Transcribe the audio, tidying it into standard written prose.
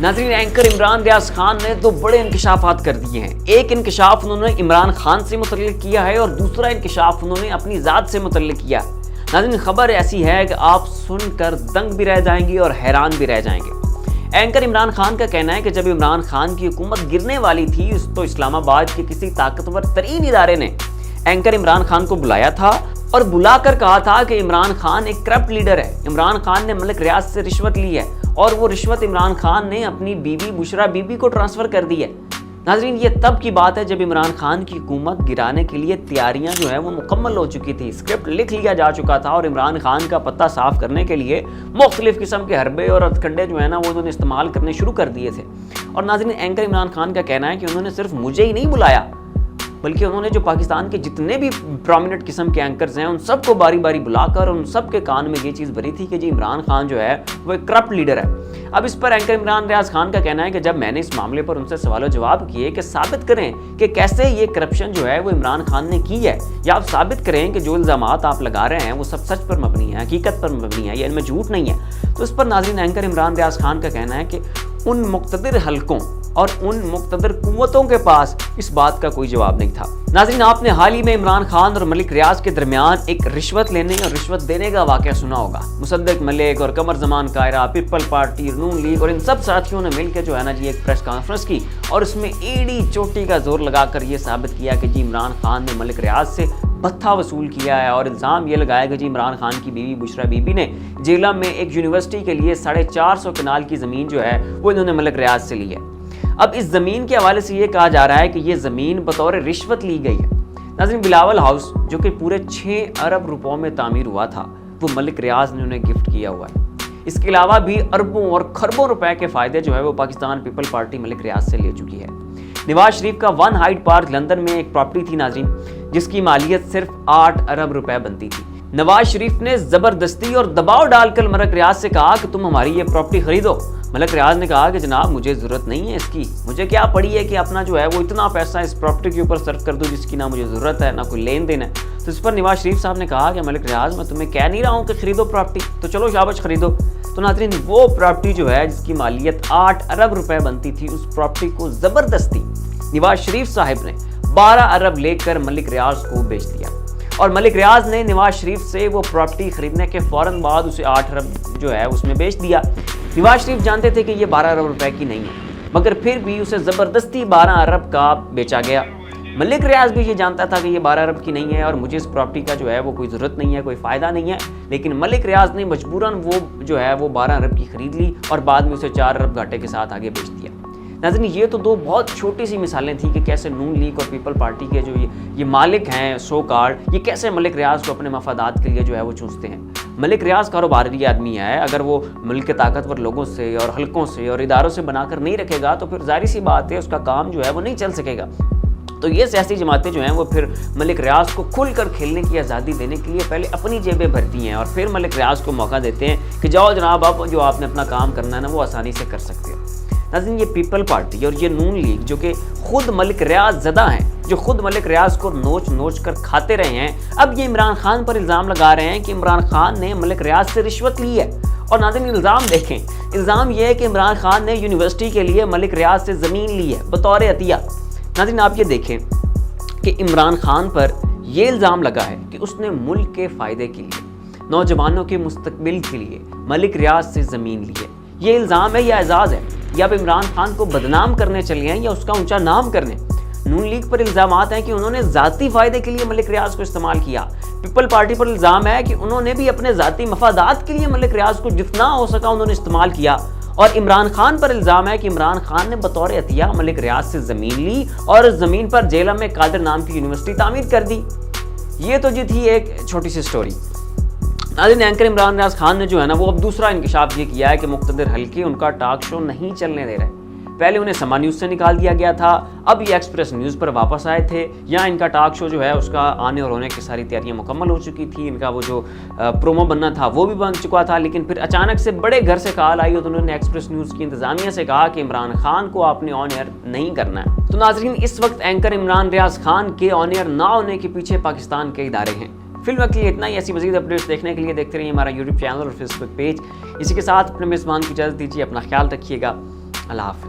नाज़रीन, एंकर इमरान रियाज खान ने दो बड़े इंकशाफात कर दिए हैं। एक इंकशाफ उन्होंने इमरान खान से मुतल्लिक किया है और दूसरा इंकशाफ उन्होंने अपनी ज़ात से मुतल्लिक किया। नाज़रीन, खबर ऐसी है कि आप सुनकर दंग भी रह जाएंगे और हैरान भी रह जाएंगे। एंकर इमरान खान का कहना है कि जब इमरान खान की हुकूमत गिरने वाली थी तो इस्लामाबाद के किसी ताकतवर तरीन इदारे ने एंकर इमरान खान को बुलाया था और बुलाकर कहा था कि इमरान खान एक करप्ट लीडर है। इमरान खान ने मलिक रियाज से रिश्वत ली है और वो रिश्वत इमरान खान ने अपनी बीवी बुशरा बीबी को ट्रांसफ़र कर दी है। नाज़रीन, ये तब की बात है जब इमरान खान की हुकूमत गिराने के लिए तैयारियां जो है वो मुकम्मल हो चुकी थी, स्क्रिप्ट लिख लिया जा चुका था और इमरान खान का पत्ता साफ करने के लिए मुख्तलिफ किस्म के हरबे और हथकंडे जो है ना वो उन्होंने इस्तेमाल करने शुरू कर दिए थे। और नाज़रीन, एंकर इमरान खान का कहना है कि उन्होंने सिर्फ मुझे ही नहीं बुलाया बल्कि उन्होंने जो पाकिस्तान के जितने भी प्रोमिनेंट किस्म के एंकर्स हैं उन सबको बारी बारी बुलाकर उन सब के कान में ये चीज़ भरी थी कि जी इमरान खान जो है वो एक करप्ट लीडर है। अब इस पर एंकर इमरान रियाज खान का कहना है कि जब मैंने इस मामले पर उनसे सवाल जवाब किए कि साबित करें कि कैसे ये करप्शन जो है वो इमरान खान ने की है, या आप साबित करें कि जो इल्ज़ामात आप लगा रहे हैं वो सब सच पर मबनी है, हकीकत पर मबनी है, या इनमें झूठ नहीं है। तो इस पर नाज़रीन, एंकर इमरान रियाज खान का कहना है कि उन मुक़्तदिर हलकों और उन मुक़्तदिर कुव्वतों के पास इस बात का कोई जवाब नहीं था। नाज़रीन, आपने हाल ही में इमरान खान और मलिक रियाज के दरमियान एक रिश्वत लेने और रिश्वत देने का वाक़या सुना होगा। मुसद्दिक मलिक और कमर जमान कायरा, पीपल पार्टी, नून लीग और इन सब साथियों ने मिलकर जो है ना जी एक प्रेस कॉन्फ्रेंस की और उसमें एड़ी चोटी का जोर लगाकर ये साबित किया कि जी इमरान खान ने मलिक रियाज से भत्था वसूल किया है और इल्ज़ाम ये लगाया कि जी इमरान खान की बीवी बुशरा बीबी ने जेलम में एक यूनिवर्सिटी के लिए 450 कनाल की ज़मीन जो है वो इन्होंने मलिक रियाज से ली है। अब इस ज़मीन के हवाले से ये कहा जा रहा है कि ये ज़मीन बतौर रिश्वत ली गई है। नाज़रीन, बिलावल हाउस जो कि पूरे 6 अरब रुपयों में तामीर हुआ था वो मलिक रियाज ने उन्हें गिफ्ट किया हुआ है। इसके अलावा भी अरबों और खरबों रुपए के फ़ायदे जो है वो पाकिस्तान पीपल पार्टी मलिक रियाज से ले चुकी है। नवाज शरीफ का 1 हाइड पार्क लंदन में एक प्रॉपर्टी थी नाज़रीन, जिसकी मालियत सिर्फ 8 अरब रुपए बनती थी। नवाज शरीफ ने ज़बरदस्ती और दबाव डालकर मलिक रियाज से कहा कि तुम हमारी ये प्रॉपर्टी खरीदो। मलिक रियाज ने कहा कि जनाब मुझे ज़रूरत नहीं है इसकी, मुझे क्या पड़ी है कि अपना जो है वो इतना पैसा इस प्रॉपर्टी के ऊपर सर्व कर दूँ जिसकी ना मुझे ज़रूरत है ना कोई लेन देन है। तो इस पर नवाज शरीफ साहब ने कहा कि मलिक रियाज, मैं तुम्हें कह नहीं रहा हूँ कि खरीदो प्रॉपर्टी, तो चलो शाबाश खरीदो। तो नाज़रीन, वो प्रॉपर्टी जो है जिसकी मालियत 8 अरब रुपए बनती थी, उस प्रॉपर्टी को ज़बरदस्ती नवाज शरीफ साहब ने 12 अरब लेकर मलिक रियाज को बेच दिया और मलिक रियाज ने नवाज शरीफ से वो प्रॉपर्टी खरीदने के फ़ौरन बाद उसे 8 अरब जो है उसमें बेच दिया। नवाज शरीफ जानते थे कि ये 12 अरब रुपए की नहीं है, मगर फिर भी उसे ज़बरदस्ती 12 अरब का बेचा गया। मलिक रियाज भी ये जानता था कि ये 12 अरब की नहीं है और मुझे इस प्रॉपर्टी का जो है वो कोई ज़रूरत नहीं है, कोई फ़ायदा नहीं है, लेकिन मलिक रियाज ने मजबूरन वो जो है वो 12 अरब की खरीद ली और बाद में उसे 4 अरब घाटे के साथ आगे बेच दिया। नाज़रीन, ये तो दो बहुत छोटी सी मिसालें थी कि कैसे नून लीग और पीपल पार्टी के जो ये मालिक हैं सो कार्ड, ये कैसे मलिक रियाज को अपने मफादात के लिए जो है वो चूसते हैं। मलिक रियाज कारोबारी आदमी है, अगर वो मुल्क के ताकतवर लोगों से और हलकों से और इदारों से बनाकर नहीं रखेगा तो फिर जाहिर सी बात है उसका काम जो है वो नहीं चल सकेगा। तो ये सियासी जमातें जो हैं वो फिर मलिक रियाज को खुलकर खेलने की आज़ादी देने के लिए पहले अपनी जेबें भरती हैं और फिर मलिक रियाज को मौका देते हैं कि जाओ जनाब, अब जो आपने अपना काम करना है ना वो आसानी से कर सकते हो। नाज़रीन, ये पीपल पार्टी और ये नून लीग जो कि खुद मलिक रियाज ज़दा हैं, जो खुद मलिक रियाज को नोच नोच कर खाते रहे हैं, अब ये इमरान खान पर इल्ज़ाम लगा रहे हैं कि इमरान खान ने मलिक रियाज से रिश्वत ली है। और नाज़रीन, इल्ज़ाम देखें, इल्ज़ाम ये है कि इमरान खान ने यूनिवर्सिटी के लिए मलिक रियाज से ज़मीन ली है बतौर अतिया। नाज़रीन, आप ये देखें कि इमरान खान पर यह इल्ज़ाम लगा है कि उसने मुल्क के फ़ायदे के लिए, नौजवानों के मुस्तकबिल के लिए मलिक रियाज से ज़मीन ली है। ये इल्ज़ाम है या एजाज़ है, या आप इमरान खान को बदनाम करने चले हैं या उसका ऊंचा नाम करने। नून लीग पर इल्ज़ामात हैं कि उन्होंने ज़ाती फ़ायदे के लिए मलिक रियाज को इस्तेमाल किया। पीपल पार्टी पर इल्ज़ाम है कि उन्होंने भी अपने ज़ाती मफादात के लिए मलिक रियाज को जितना हो सका उन्होंने इस्तेमाल किया। और इमरान खान पर इल्ज़ाम है कि इमरान खान ने बतौर अतिया मलिक रियाज से ज़मीन ली और उस ज़मीन पर जेलम में कादिर नाम की यूनिवर्सिटी तामीर कर दी। ये तो जी थी एक छोटी सी स्टोरी। नाज़रीन, एंकर इमरान रियाज खान ने जो है ना वो अब दूसरा इंकशाफ ये किया है कि मुक़्तदिर हल्के उनका टॉक शो नहीं चलने दे रहे। पहले उन्हें समा न्यूज़ से निकाल दिया गया था, अब ये एक्सप्रेस न्यूज़ पर वापस आए थे। यहाँ इनका टॉक शो जो है उसका आने और होने की सारी तैयारियां मुकम्मल हो चुकी थी। इनका वो जो प्रोमो बनना था वो भी बन चुका था, लेकिन फिर अचानक से बड़े घर से कॉल आई और उन्होंने एक्सप्रेस न्यूज़ की इंतज़ामिया से कहा कि इमरान खान को आपने ऑन एयर नहीं करना है। तो नाज़रीन, इस वक्त एंकर इमरान रियाज खान के ऑन एयर ना होने के पीछे पाकिस्तान के इदारे हैं। फिल्म के लिए इतना ही। ऐसी मज़ीद अपडेट्स देखने के लिए देखते रहिए हमारा यूट्यूब चैनल और फेसबुक पेज। इसी के साथ अपने मेज़बान को इजाज़त दीजिए, अपना ख्याल रखिएगा। अल्लाह हाफ़िज़।